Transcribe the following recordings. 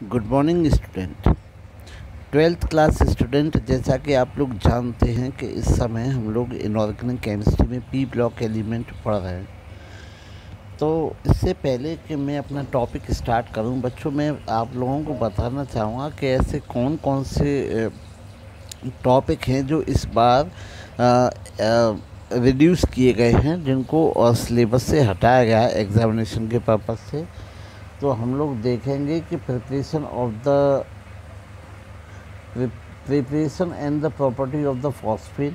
Good morning student. Twelfth class student, जैसा कि आप लोग जानते हैं कि इस समय हम लोग इनऑर्गेनिक केमिस्ट्री में पी ब्लॉक एलिमेंट पढ़ रहे हैं। तो इससे पहले कि मैं अपना टॉपिक स्टार्ट करूं बच्चों, मैं आप लोगों को बताना चाहूँगा कि ऐसे कौन कौन से टॉपिक हैं जो इस बार रिड्यूस किए गए हैं, जिनको सिलेबस से हटाया गया है एग्जामिनेशन के पर्पज़ से। तो हम लोग देखेंगे कि preparation and the property of the phosphate,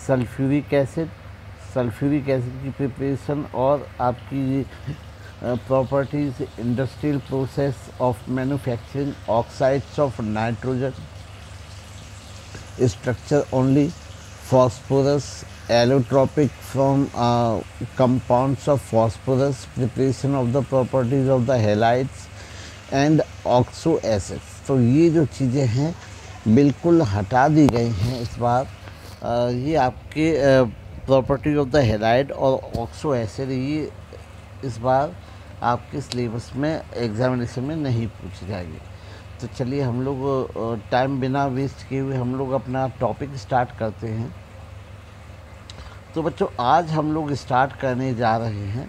sulphuric acid की प्रिपरेशन और आपकी properties, industrial process of manufacturing oxides of nitrogen, structure only, phosphorus, allotropic from compounds of phosphorus, preparation of the properties of the halides and oxo acids। तो ये जो चीज़ें हैं बिल्कुल हटा दी गई हैं इस बार। ये आपके प्रॉपर्टी ऑफ द हेलाइड और ऑक्सो एसिड ये इस बार आपके सिलेबस में एग्जामिनेशन में नहीं पूछी जाएगी। तो चलिए हम लोग टाइम बिना वेस्ट किए हुए हम लोग अपना टॉपिक स्टार्ट करते हैं। तो बच्चों, आज हम लोग स्टार्ट करने जा रहे हैं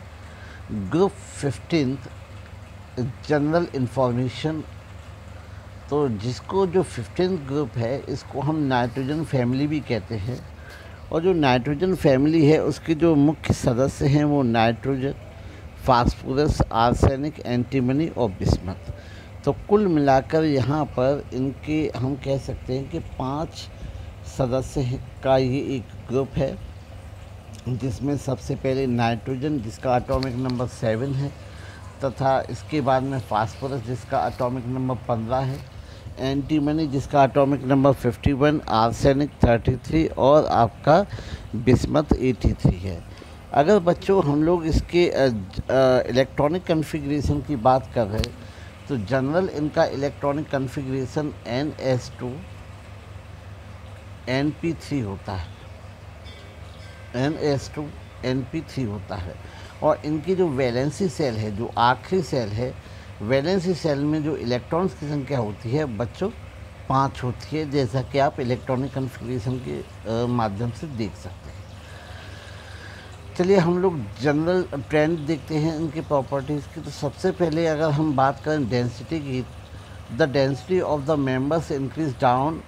ग्रुप 15 जनरल इंफॉर्मेशन। तो जिसको जो 15th ग्रुप है इसको हम नाइट्रोजन फैमिली भी कहते हैं। और जो नाइट्रोजन फैमिली है उसके जो मुख्य सदस्य हैं वो नाइट्रोजन, फास्फोरस, आर्सेनिक, एंटीमनी और बिस्मथ। तो कुल मिलाकर यहाँ पर इनके हम कह सकते हैं कि 5 सदस्य का ये एक ग्रुप है, जिसमें सबसे पहले नाइट्रोजन जिसका एटॉमिक नंबर 7 है, तथा इसके बाद में फास्फोरस जिसका एटॉमिक नंबर 15 है, एंटीमनी जिसका एटॉमिक नंबर 51, आर्सेनिक 33 और आपका बिस्मथ 83 है। अगर बच्चों हम लोग इसके इलेक्ट्रॉनिक कन्फिग्रेशन की बात कर रहे हैं तो जनरल इनका इलेक्ट्रॉनिक कन्फिग्रेशन NS2 NP3 होता है, NS2 NP3 होता है। और इनकी जो वैलेंसी सेल है, जो आखिरी सेल है, वैलेंसी सेल में जो इलेक्ट्रॉन्स की संख्या होती है बच्चों 5 होती है, जैसा कि आप इलेक्ट्रॉनिक कन्फिग्रेशन के माध्यम से देख सकते हैं। चलिए हम लोग जनरल ट्रेंड देखते हैं इनकी प्रॉपर्टीज़ की। तो सबसे पहले अगर हम बात करें डेंसिटी की, the density of the members increase down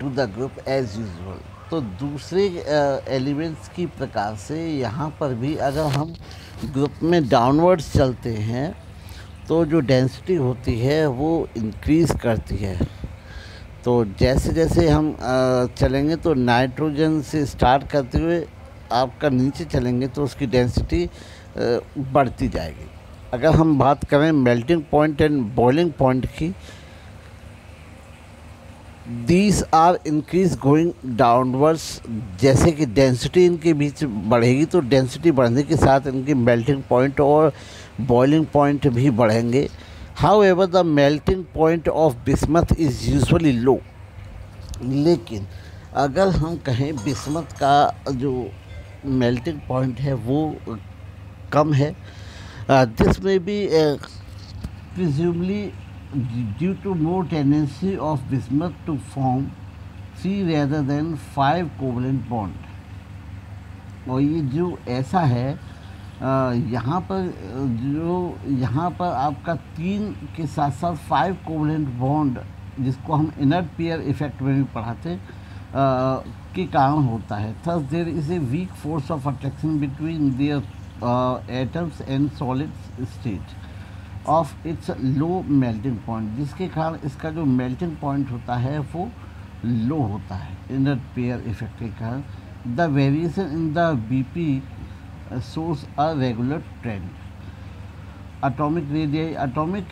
to the group as usual. तो दूसरे एलिमेंट्स की प्रकार से यहाँ पर भी अगर हम ग्रुप में डाउनवर्ड्स चलते हैं तो जो डेंसिटी होती है वो इंक्रीज़ करती है। तो जैसे जैसे हम चलेंगे तो नाइट्रोजन से स्टार्ट करते हुए आपका नीचे चलेंगे तो उसकी डेंसिटी बढ़ती जाएगी। अगर हम बात करें melting point and boiling point की, these are increase going downwards. जैसे कि डेंसिटी इनके बीच बढ़ेगी तो डेंसिटी बढ़ने के साथ इनकी मेल्टिंग पॉइंट और बॉइलिंग पॉइंट भी बढ़ेंगे। However the melting point of bismuth is usually low. लेकिन अगर हम कहें बिस्मथ का जो मेल्टिंग पॉइंट है वो कम है, दिस में भी presumably due to more tendency of bismuth to form 3 rather than 5 covalent bond. और ये जो ऐसा है यहाँ पर आपका 3 के साथ साथ 5 कोवलेंट बॉन्ड, जिसको हम इनर्ट पेयर इफेक्ट में भी पढ़ाते के कारण होता है। Thus there is a weak force of attraction between their atoms and solid state of its low melting point, जिसके कारण इसका जो मेल्टिंग पॉइंट होता है वो लो होता है इनर्ट पेयर इफेक्ट के कारण। The variation in the BP shows a regular trend। atomic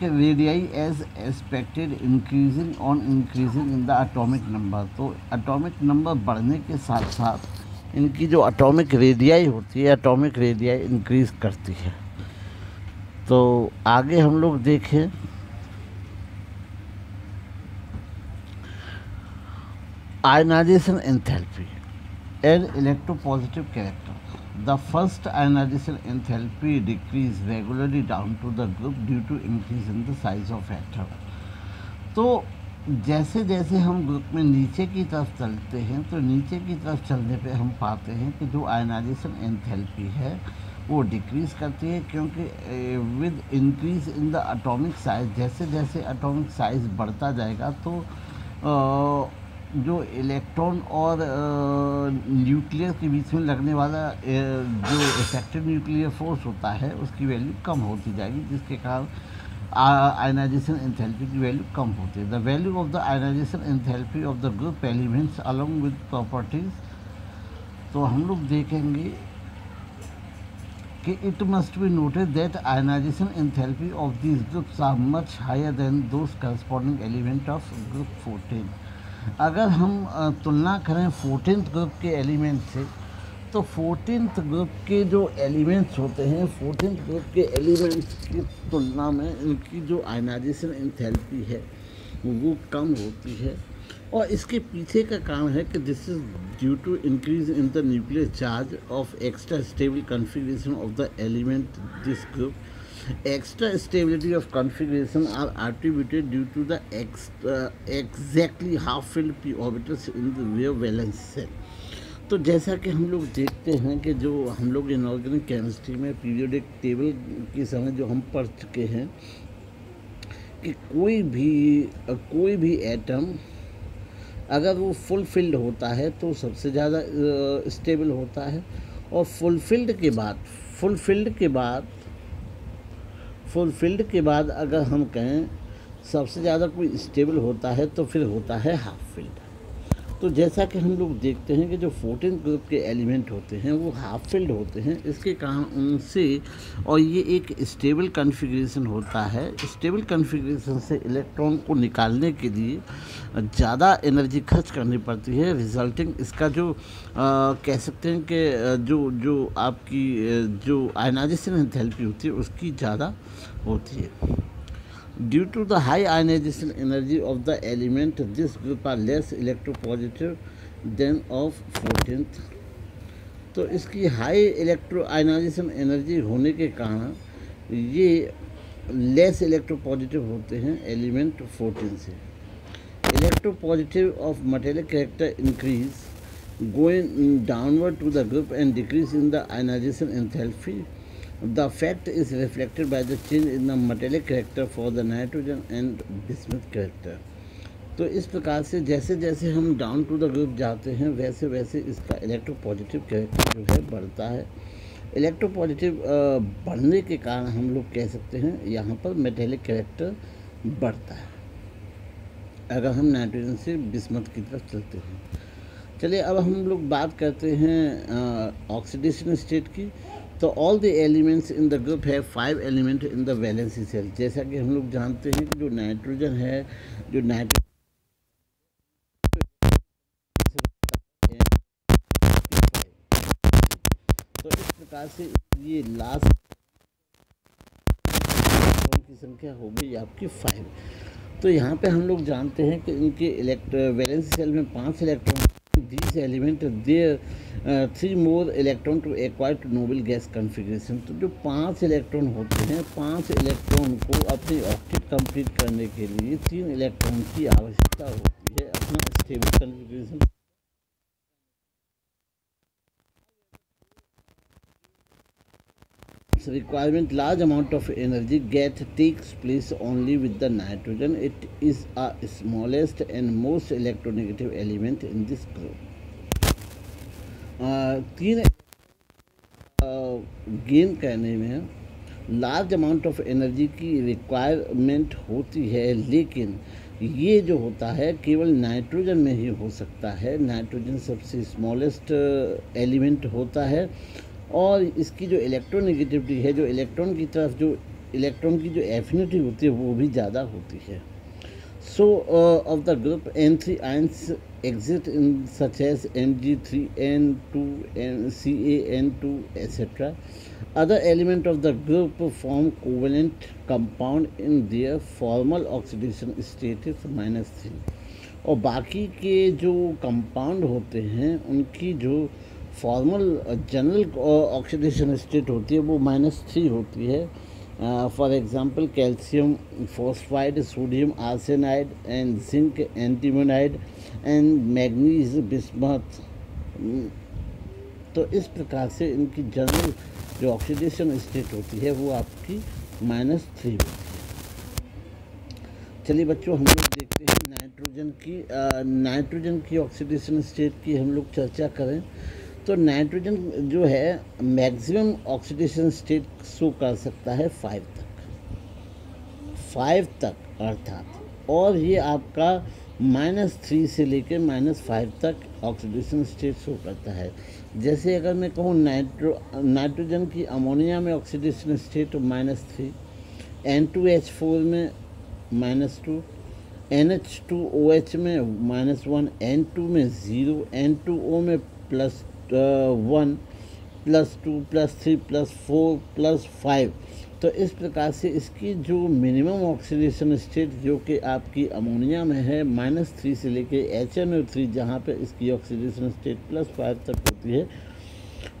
radii as expected increasing in the atomic number। तो atomic number बढ़ने के साथ साथ इनकी जो atomic radii होती है, atomic radii इंक्रीज करती है। तो आगे हम लोग देखें ionization enthalpy and electropositive character. The first ionization enthalpy decrease regularly down to the group due to increase in the size of atom. तो जैसे जैसे हम ग्रुप में नीचे की तरफ चलते हैं तो नीचे की तरफ चलने पे हम पाते हैं कि जो आयनाइजेशन एंथैल्पी है वो डिक्रीज़ करती है, क्योंकि with increase in the atomic size, जैसे जैसे एटॉमिक साइज बढ़ता जाएगा तो जो इलेक्ट्रॉन और न्यूक्लियस के बीच में लगने वाला जो इफेक्टिव न्यूक्लियर फोर्स होता है उसकी वैल्यू कम होती जाएगी, जिसके कारण आयनाइजेशन एंथैल्पी की वैल्यू कम होती है. The value of the ionization enthalpy of the group elements along with properties. तो हम लोग देखेंगे कि it must be noted that ionization enthalpy of these groups are much higher than those corresponding element of group 14. अगर हम तुलना करें 14th group के एलिमेंट से, तो 14th ग्रुप के जो एलिमेंट्स होते हैं 14th ग्रुप के एलिमेंट्स की तुलना में इनकी जो आयनाइजेशन एंथैल्पी है वो कम होती है. और इसके पीछे का कारण है कि this is due to increase in the nuclear charge of extra stable configuration of the element this group. Extra stability of configuration are attributed due to the exactly half-filled p orbitals in the rear valence shell. तो जैसा कि हम लोग देखते हैं कि जो हम लोग इनऑर्गेनिक केमिस्ट्री में पीरियोडिक टेबल के समय जो हम पढ़ चुके हैं कि कोई भी एटम अगर वो फुलफिल्ड होता है तो सबसे ज़्यादा स्टेबल होता है, और फुलफिल्ड के बाद अगर हम कहें सबसे ज़्यादा कोई स्टेबल होता है तो फिर होता है हाफ फिल्ड. तो जैसा कि हम लोग देखते हैं कि जो 14th ग्रुप के एलिमेंट होते हैं वो हाफ फिल्ड होते हैं, इसके कारण उनसे, और ये एक स्टेबल कॉन्फ़िगरेशन होता है, स्टेबल कॉन्फ़िगरेशन से इलेक्ट्रॉन को निकालने के लिए ज़्यादा एनर्जी खर्च करनी पड़ती है. रिजल्टिंग इसका जो कह सकते हैं कि जो आपकी जो आयनाइजेशन एंथैल्पी होती है उसकी ज़्यादा होती है. Due to the high ionization energy of the element, this group are less electropositive than of 14th. तो इसकी हाई इलेक्ट्रो आयनाइजेशन एनर्जी होने के कारण ये लेस इलेक्ट्रोपॉजिटिव होते हैं एलिमेंट 14 से. Electropositive of metallic character increase going downward to the group and decrease in the ionization enthalpy. The fact is reflected by the change in the metallic character for the nitrogen and bismuth character. तो इस प्रकार से जैसे जैसे हम down to the group जाते हैं वैसे वैसे इसका इलेक्ट्रोपॉजिटिव कैरेक्टर जो है बढ़ता है. इलेक्ट्रोपॉजिटिव बढ़ने के कारण हम लोग कह सकते हैं यहाँ पर मेटेलिक कैरेक्टर बढ़ता है अगर हम नाइट्रोजन से बिस्मथ की तरफ चलते हैं. चलिए अब हम लोग बात करते हैं ऑक्सीडेशन स्टेट की. तो all the elements in the group है 5 element in the valency shell. जैसा कि हम लोग जानते हैं कि जो नाइट्रोजन है, जो तो इस प्रकार से ये लास्ट की संख्या होगी आपकी 5. तो यहाँ पे हम लोग जानते हैं कि इनके वैलेंसी सेल में 5 electron. These element there 3 more electron to acquire to noble gas configuration. तो जो 5 इलेक्ट्रॉन होते हैं, 5 इलेक्ट्रॉन को अपनी ऑक्टेट कंप्लीट करने के लिए 3 इलेक्ट्रॉन की आवश्यकता होती है अपना stable configuration. Requirement large amount of energy takes place only with the nitrogen. It is a smallest and most electronegative element in this group. 3 gain करने में लार्ज अमाउंट ऑफ एनर्जी की रिक्वायरमेंट होती है, लेकिन ये जो होता है केवल नाइट्रोजन में ही हो सकता है. नाइट्रोजन सबसे स्मॉलेस्ट एलिमेंट होता है और इसकी जो इलेक्ट्रोनेगेटिविटी है, जो इलेक्ट्रॉन की तरफ जो इलेक्ट्रॉन की जो एफिनिटी होती है वो भी ज़्यादा होती है. सो of the group N3 ions exist in such as Mg3N2 CaN2 etc. Other element of the group form covalent compound in their formal oxidation state is -3. और बाकी के जो कंपाउंड होते हैं उनकी जो फॉर्मल जनरल ऑक्सीडेशन स्टेट होती है वो -3 होती है। For example calcium phosphide, sodium arsenide and zinc antimonide and manganese bismuth. तो इस प्रकार से इनकी जनरल जो ऑक्सीडेशन स्टेट होती है वो आपकी -3 होती है। चलिए बच्चों, हम लोग देखते हैं नाइट्रोजन की ऑक्सीडेशन स्टेट की हम लोग चर्चा करें तो नाइट्रोजन जो है मैक्सिमम ऑक्सीडेशन स्टेट शो कर सकता है 5 तक अर्थात, और ये आपका -3 से लेकर -5 तक ऑक्सीडेशन स्टेट शो करता है। जैसे अगर मैं कहूँ नाइट्रोजन की अमोनिया में ऑक्सीडेशन स्टेट -3, N2H4 में -2, NH2OH में -1, N2 में 0, N2O में +1, +2, +3, +4, +5। तो इस प्रकार से इसकी जो मिनिमम ऑक्सीडेशन स्टेट जो कि आपकी अमोनिया में है -3 से लेके HNO3 जहाँ पे इसकी ऑक्सीडेशन स्टेट +5 तक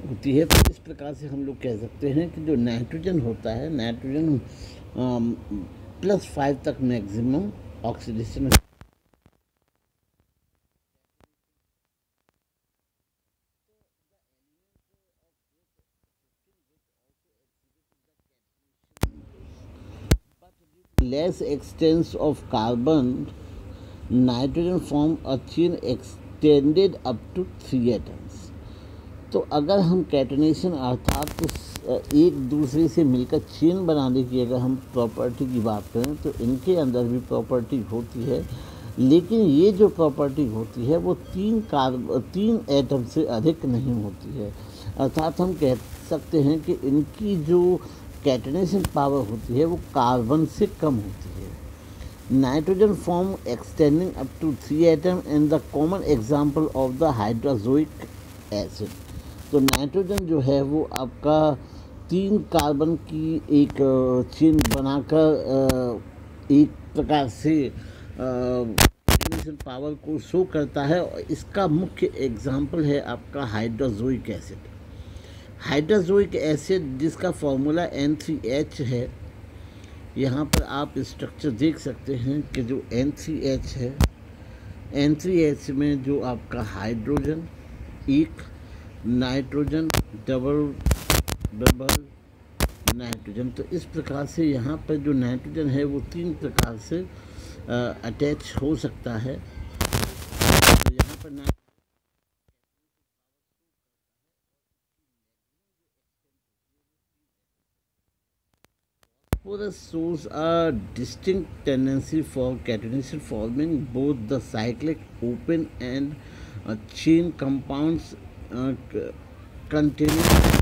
होती है। तो इस प्रकार से हम लोग कह सकते हैं कि जो नाइट्रोजन होता है, नाइट्रोजन +5 तक maximum oxidation. Less extents of carbon, nitrogen form a chain extended up to 3 atoms। तो अगर हम कैटनेशन अर्थात एक दूसरे से मिलकर चेन बनाने की अगर हम प्रॉपर्टी की बात करें तो इनके अंदर भी प्रॉपर्टी होती है, लेकिन ये जो प्रॉपर्टी होती है वो 3 एटम से अधिक नहीं होती है। अर्थात हम कह सकते हैं कि इनकी जो कैटनेशन पावर होती है वो कार्बन से कम होती है। Nitrogen form extending up to 3 atom and the common example of the hydrazoic acid. तो नाइट्रोजन जो है वो आपका 3 कार्बन की एक चेन बनाकर एक प्रकार से कैटनेशन पावर को शो करता है, और इसका मुख्य एग्जाम्पल है आपका हाइड्रोजोइक एसिड। हाइड्रोजोइक एसिड जिसका फॉर्मूला N3H है। यहाँ पर आप स्ट्रक्चर देख सकते हैं कि जो N3H है, N3H में जो आपका हाइड्रोजन एक, नाइट्रोजन डबल नाइट्रोजन। तो इस प्रकार से यहाँ पर जो नाइट्रोजन है वो 3 प्रकार से अटैच हो सकता है। तो यहाँ पर phosphorus shows a distinct tendency for catenation, forming both the cyclic open and chain compounds containing।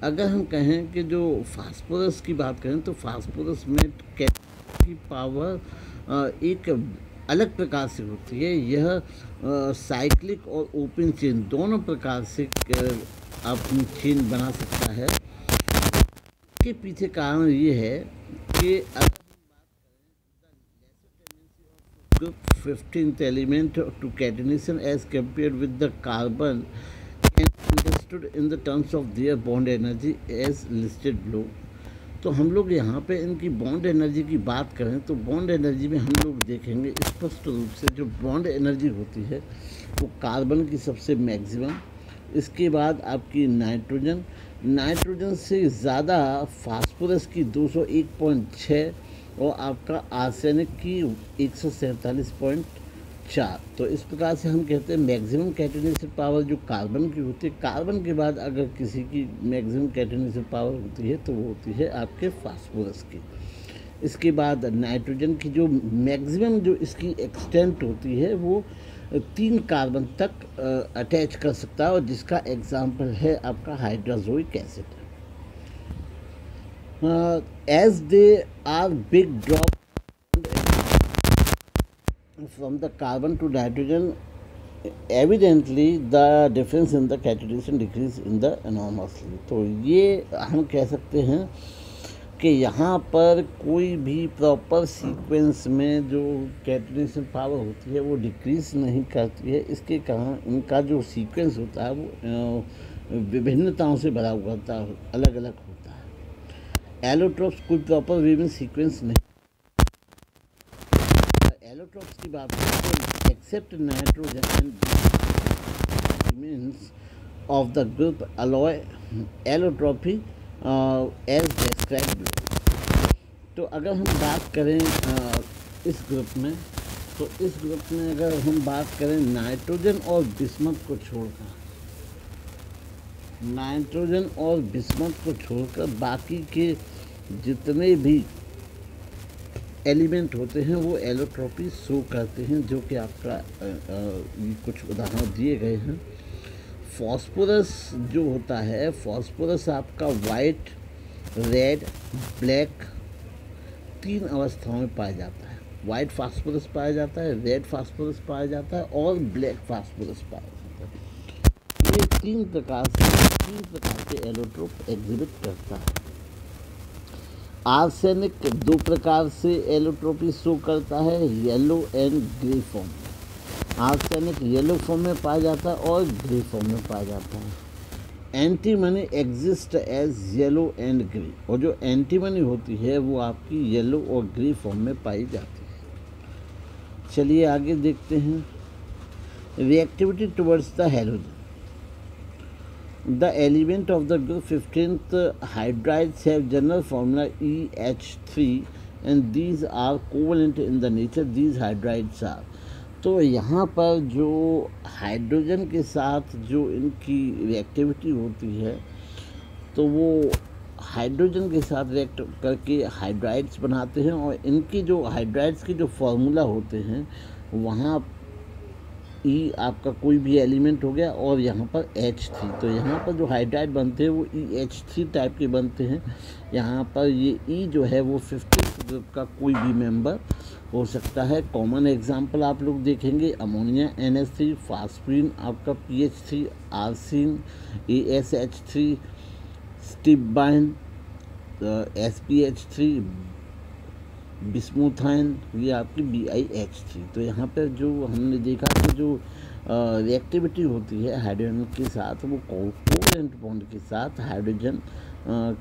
अगर हम कहें कि जो फास्फोरस की बात करें तो फास्फोरस में कैटेनेशन की पावर एक अलग प्रकार से होती है। यह साइक्लिक और ओपन चेन दोनों प्रकार से अपनी चेन बना सकता है। के पीछे कारण ये है कि group 15th element to catenation as compared with the carbon and understood in the terms of their bond energy as listed below। तो हम लोग यहाँ पे इनकी बॉन्ड एनर्जी की बात करें तो बॉन्ड एनर्जी में हम लोग देखेंगे स्पष्ट रूप से जो बॉन्ड एनर्जी होती है वो कार्बन की सबसे मैक्सिमम, इसके बाद आपकी नाइट्रोजन से ज़्यादा फास्फोरस की 201.6 और आपका आर्सेनिक की 147.4। तो इस प्रकार से हम कहते हैं मैक्सिमम कैटेनेशन पावर जो कार्बन की होती है। कार्बन के बाद अगर किसी की मैक्सिमम कैटेनेशन पावर होती है तो वो होती है आपके फास्फोरस की। इसके बाद नाइट्रोजन की जो मैक्सिमम जो इसकी एक्सटेंट होती है वो 3 कार्बन तक अटैच कर सकता है, और जिसका एग्जाम्पल है आपका hydrazoic acid. As they are big drop from the carbon to nitrogen, evidently the difference in the catenation decrease in the enormously. तो ये हम कह सकते हैं कि यहाँ पर कोई भी प्रॉपर सीक्वेंस में जो कैटेनाइजेशन पावर होती है वो डिक्रीज नहीं करती है। इसके कारण इनका जो सीक्वेंस होता है वो विभिन्नताओं से भरा हुआ होता है, अलग अलग होता है। एलोट्रोप्स कोई प्रॉपर वे में सीक्वेंस नहीं। एलोट्रोप्स की बात करें तो except nitrogen and means of the group alloy allotropy as described below। तो अगर हम बात करें इस ग्रुप में, तो इस ग्रुप में अगर हम बात करें नाइट्रोजन और बिस्मथ को छोड़कर, नाइट्रोजन और बिस्मथ को छोड़कर बाकी के जितने भी एलिमेंट होते हैं वो एलोट्रोपी शो करते हैं, जो कि आपका कुछ उदाहरण दिए गए हैं। फॉस्फोरस जो होता है, फॉस्फोरस आपका वाइट, रेड, ब्लैक 3 अवस्थाओं में पाया जाता है। वाइट फास्फोरस पाया जाता है, रेड फास्फोरस पाया जाता है और ब्लैक फास्फोरस पाया जाता है। ये 3 प्रकार के एलोट्रोप एग्जिबिट करता है। आर्सेनिक 2 प्रकार से एलोट्रोपी शो करता है, yellow and grey form. Arsenic yellow form में पाया जाता है और ग्रे फॉर्म में पाया जाता है। Antimony exist as yellow and grey, और जो एंटीमनी होती है वो आपकी येलो और ग्रे फॉर्म में पाई जाती है। चलिए आगे देखते हैं। Reactivity towards the halogen. The element of the group 15th hydrides have general formula EH3 and these are covalent in the nature. These hydrides are, तो यहाँ पर जो हाइड्रोजन के साथ जो इनकी रिएक्टिविटी होती है, तो वो हाइड्रोजन के साथ रिएक्ट करके हाइड्राइड्स बनाते हैं, और इनकी जो हाइड्राइड्स की जो फार्मूला होते हैं वहाँ ई आपका कोई भी एलिमेंट हो गया और यहाँ पर H3, तो यहाँ पर जो हाइड्राइड बनते हैं वो EH3 टाइप के बनते हैं। यहाँ पर ये ई जो है वो 15th ग्रुप का कोई भी मेंबर हो सकता है। कॉमन एग्जांपल आप लोग देखेंगे, अमोनिया NH3, फास्फीन आपका PH3, आर्सिन ASH3, स्टिबाइन SPH3, बिस्मुथाइन ये आपकी BiH3। तो यहाँ पर जो हमने देखा कि जो रिएक्टिविटी होती है हाइड्रोजन के साथ, वो कोवेलेंट बॉन्ड के साथ हाइड्रोजन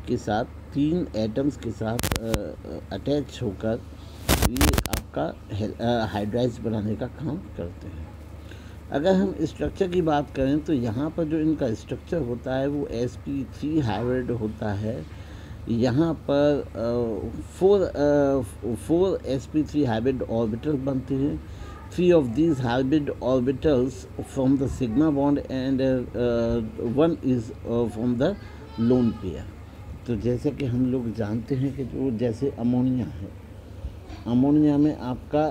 के साथ 3 एटम्स के साथ अटैच होकर ये आपका हाइड्राइड्स बनाने का काम करते हैं। अगर हम स्ट्रक्चर की बात करें तो यहाँ पर जो इनका स्ट्रक्चर होता है वो sp3 हाइब्रिड होता है। यहाँ पर 4 sp3 हाइब्रिड ऑर्बिटल बनते हैं। 3 of these hybrid orbitals from the sigma bond and 1 is from the lone pair। तो जैसे कि हम लोग जानते हैं कि जो जैसे अमोनिया है, अमोनिया में आपका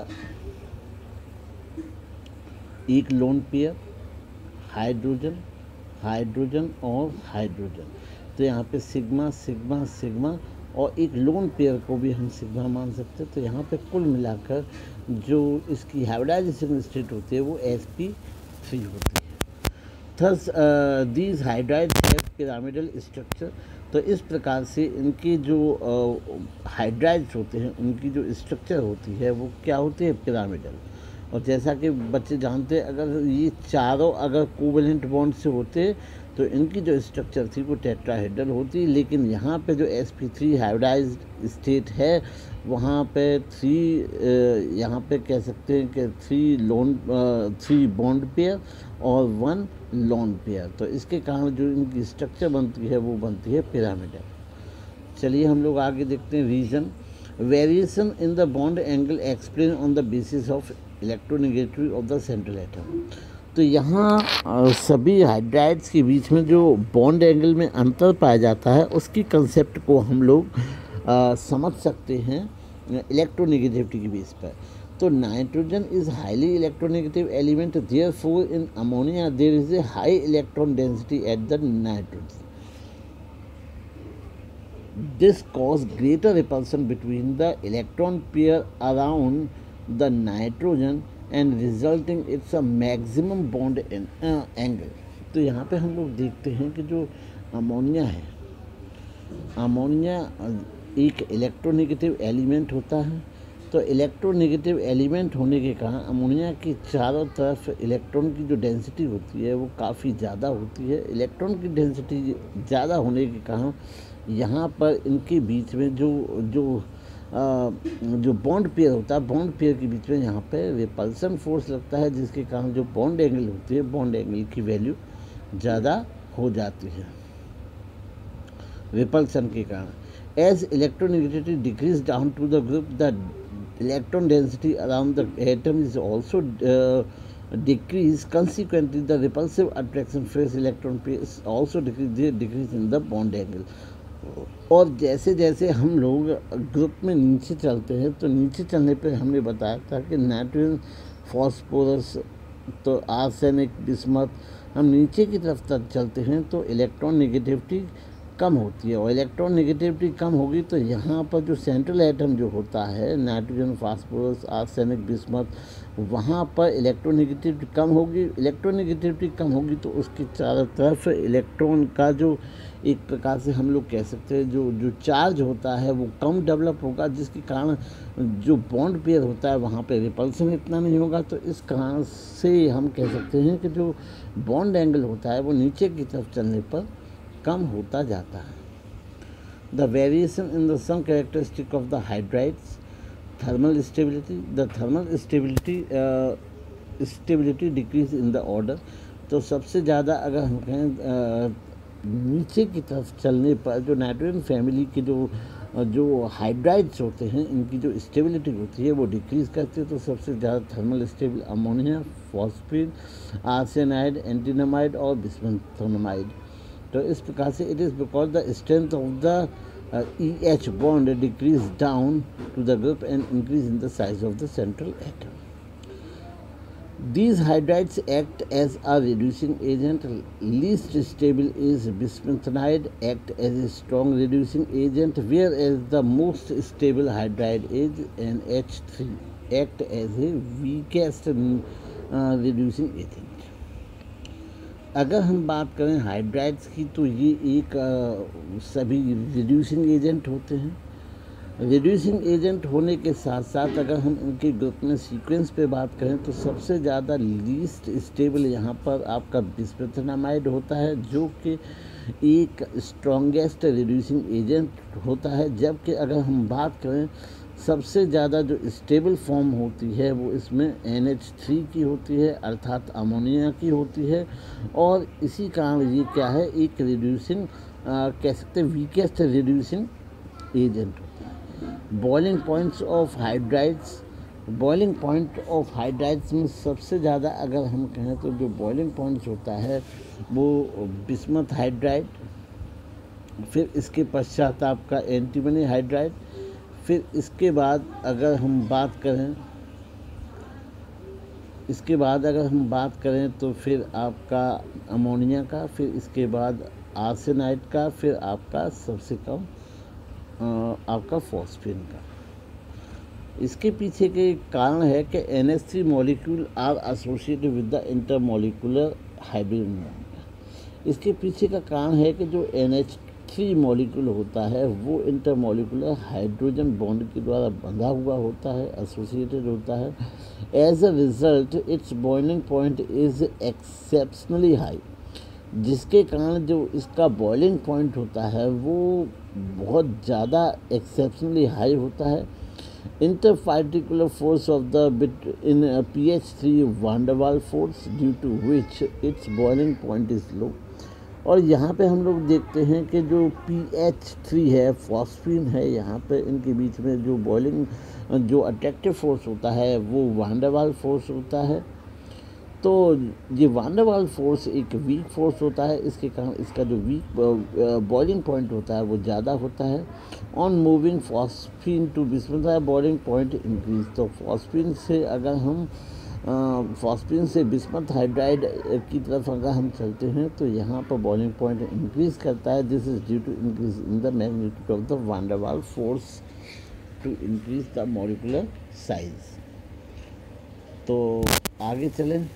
एक लोन पेयर, हाइड्रोजन, हाइड्रोजन और हाइड्रोजन, तो यहाँ पे सिग्मा सिग्मा सिग्मा और एक लोन पेयर को भी हम सिग्मा मान सकते हैं। तो यहाँ पे कुल मिलाकर जो इसकी हाइब्रिडाइजेशन स्टेट होती है वो sp3 होती है। Thus these hydrides have pyramidal structure. तो इस प्रकार से इनके जो हाइड्राइड्स होते हैं उनकी जो स्ट्रक्चर होती है वो क्या होती है, पिरामिडल। और जैसा कि बच्चे जानते हैं, अगर ये चारों अगर कोवेलेंट बॉन्ड से होते तो इनकी जो स्ट्रक्चर थी वो टेट्राहेड्रल होती, लेकिन यहाँ पे जो sp3 हाइब्रिडाइज्ड स्टेट है वहाँ पे 3 यहाँ पे कह सकते हैं कि 3 बॉन्ड पेयर और 1 लोन पेयर। तो इसके कारण जो इनकी स्ट्रक्चर बनती है वो बनती है पिरामिडल। चलिए हम लोग आगे देखते हैं। Reason variation in the bond angle explain on the basis of electronegativity of the central atom. तो यहाँ सभी हाइड्राइड्स के बीच में जो बॉन्ड एंगल में अंतर पाया जाता है उसकी कंसेप्ट को हम लोग समझ सकते हैं इलेक्ट्रोनेगेटिविटी के बेस पर। तो nitrogen is highly electronegative element, therefore in ammonia there is a high electron density at the nitrogen. This causes greater repulsion between the electron pair around the nitrogen and resulting its a maximum bond angle। तो यहाँ पे हम लोग देखते हैं कि जो ammonia है, अमोनिया एक इलेक्ट्रोनेगेटिव एलिमेंट होता है। तो इलेक्ट्रोनेगेटिव एलिमेंट होने के कारण अमोनिया की चारों तरफ इलेक्ट्रॉन की जो डेंसिटी होती है वो काफ़ी ज़्यादा होती है। इलेक्ट्रॉन की डेंसिटी ज़्यादा होने के कारण यहाँ पर इनके बीच में जो जो जो बॉन्ड पेयर होता है, बॉन्ड पेयर के बीच में यहाँ पे रिपल्सन फोर्स लगता है, जिसके कारण जो बॉन्ड एंगल होती है, बॉन्ड एंगल की वैल्यू ज़्यादा हो जाती है रिपल्सन के कारण। As electronegativity decrease down to the group, the electron density around the atom is also decreased. Consequently, the repulsive attraction phase electron pair also decrease in the bond angle. और जैसे जैसे हम लोग ग्रुप में नीचे चलते हैं, तो नीचे चलने पे हमने बताया था कि नाइट्रोजन, फॉस्फोरस, तो आर्सेनिक, बिस्मथ, हम नीचे की तरफ तक चलते हैं तो इलेक्ट्रॉन नेगेटिविटी कम होती है। और इलेक्ट्रॉन नेगेटिविटी कम होगी तो यहाँ पर जो सेंट्रल एटम जो होता है, नाइट्रोजन, फास्फोरस, आर्सेनिक, बिस्मथ, वहाँ पर इलेक्ट्रॉन नेगेटिविटी कम होगी। इलेक्ट्रॉन नेगेटिविटी कम होगी तो उसके चारों तरफ इलेक्ट्रॉन का जो एक प्रकार से हम लोग कह सकते हैं जो जो चार्ज होता है वो कम डेवलप होगा, जिसके कारण जो बॉन्ड पेयर होता है वहाँ पे रिपल्सन इतना नहीं होगा। तो इस कारण से हम कह सकते हैं कि जो बॉन्ड एंगल होता है वो नीचे की तरफ चलने पर कम होता जाता है। The variation in the some characteristic of the hydrides, thermal stability, the thermal stability decrease in the order. तो सबसे ज़्यादा अगर हम कहें नीचे की तरफ चलने पर जो नाइट्रोजन फैमिली के जो हाइड्राइड्स होते हैं, इनकी जो स्टेबिलिटी होती है वो डिक्रीज़ करती है। तो सबसे ज़्यादा thermal stable ammonia, phosphate, arsenide, antimonide और बिस्मुथोनामाइड। तो इस प्रकार से it is because the strength of the EH bond decrease down to the group and increase in the size of the central atom. These hydrides act as a reducing agent. Least stable is bismuthinide, act as a strong reducing agent, whereas the most stable hydride is NH3, act as a weakest reducing agent. अगर हम बात करें hydrides की तो ये एक सभी reducing agent होते हैं। रिड्यूसिंग एजेंट होने के साथ साथ अगर हम इनके ग्रुप में सीक्वेंस पे बात करें तो सबसे ज़्यादा लीस्ट स्टेबल यहाँ पर आपका बिस्मुथेनामाइड होता है, जो कि एक स्ट्रॉन्गेस्ट रिड्यूसिंग एजेंट होता है। जबकि अगर हम बात करें सबसे ज़्यादा जो स्टेबल फॉर्म होती है वो इसमें NH3 की होती है, अर्थात अमोनिया की होती है। और इसी कारण ये क्या है, एक रिड्यूसिंग कह सकते हैं वीकेस्ट रिड्यूसिंग एजेंट होता है। Boiling points of hydrides, boiling point of hydrides में सबसे ज़्यादा अगर हम कहें तो जो बॉइलिंग पॉइंट्स होता है वो बिस्मथ हाइड्राइड, फिर इसके पश्चात आपका एंटीमनी हाइड्राइड, फिर इसके बाद अगर हम बात करें तो फिर आपका अमोनिया का, फिर इसके बाद आर्सेनाइड का, फिर आपका सबसे कम आपका फॉस्फेन का। इसके पीछे के कारण है कि NH3 molecule are associated with the intermolecular hydrogen bond. इसके पीछे का कारण है कि जो NH3 मॉलिक्यूल होता है वो इंटरमॉलिक्यूलर हाइड्रोजन बॉन्ड के द्वारा बंधा हुआ होता है, एसोसिएटेड होता है। As a result its boiling point is exceptionally high, जिसके कारण जो इसका बॉइलिंग पॉइंट होता है वो बहुत ज़्यादा एक्सेप्शनली हाई होता है। Interparticular force of the in pH3 van der Waals force due to which its boiling point is low. और यहाँ पे हम लोग देखते हैं कि जो pH3 है, फॉस्फीन है, यहाँ पे इनके बीच में जो बॉइलिंग जो अट्रैक्टिव फोर्स होता है वो वान डेर वाल्स फोर्स होता है। तो ये वान डेर वाल्स फोर्स एक वीक फोर्स होता है, इसके कारण इसका जो वीक बॉइलिंग पॉइंट होता है वो ज़्यादा होता है। On moving phosphine to bismuth boiling point increase. तो फॉस्फीन से बिस्मथ हाइड्राइड की तरफ अगर हम चलते हैं तो यहाँ पर बॉइलिंग पॉइंट इंक्रीज करता है। This is due to increase in the magnitude of the van der Waals force to increase the molecular size. तो आगे चलें।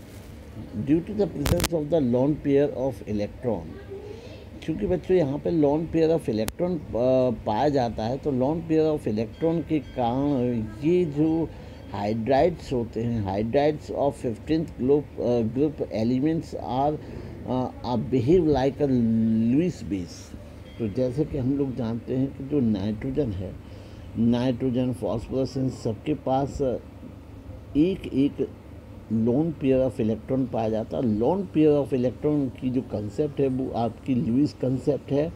Due to the presence of the lone pair of electron, क्योंकि बच्चों यहाँ पे loan pair of electron पाया जाता है, तो लोन पेयर ऑफ इलेक्ट्रॉन के कारण ये जो हाइड्राइड्स होते हैं, hydrides of 15th group elements are behave like a Lewis base. तो जैसे कि हम लोग जानते हैं कि जो नाइट्रोजन है, नाइट्रोजन, फॉस्फोरस, इन सबके पास एक एक लोन पेयर ऑफ इलेक्ट्रॉन पाया जाता है। लोन पेयर ऑफ इलेक्ट्रॉन की जो कंसेप्ट है वो आपकी लुईस कंसेप्ट है,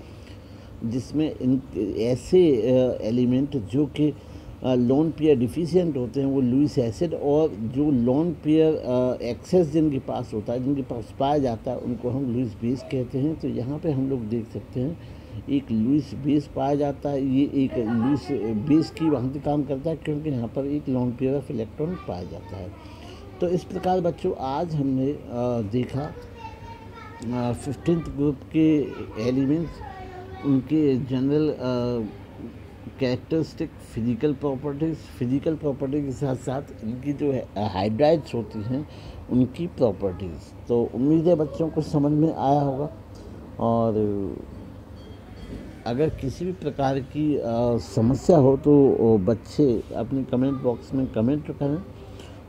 जिसमें इन ऐसे एलिमेंट जो कि लोन पेयर डिफिशिएंट होते हैं वो लुईस एसिड, और जो लोन पेयर एक्सेस जिनके पास होता है, जिनके पास पाया जाता है, उनको हम लुईस बेस कहते हैं। तो यहाँ पे हम लोग देख सकते हैं एक लुईस बेस पाया जाता है, ये एक लुईस बेस की वहाँ पे काम करता है क्योंकि यहाँ पर एक लोन पेयर ऑफ इलेक्ट्रॉन पाया जाता है। तो इस प्रकार बच्चों आज हमने देखा 15th ग्रुप के एलिमेंट्स, उनके जनरल कैरेक्टरिस्टिक, फिजिकल प्रॉपर्टीज़ के साथ साथ इनकी जो हाइड्राइड्स होती हैं उनकी प्रॉपर्टीज़। तो उम्मीद है बच्चों को समझ में आया होगा, और अगर किसी भी प्रकार की समस्या हो तो बच्चे अपने कमेंट बॉक्स में कमेंट करें,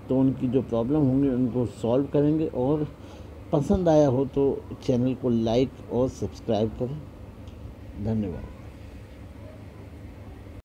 तो उनकी जो प्रॉब्लम होंगी उनको सॉल्व करेंगे। और पसंद आया हो तो चैनल को लाइक और सब्सक्राइब करें। धन्यवाद।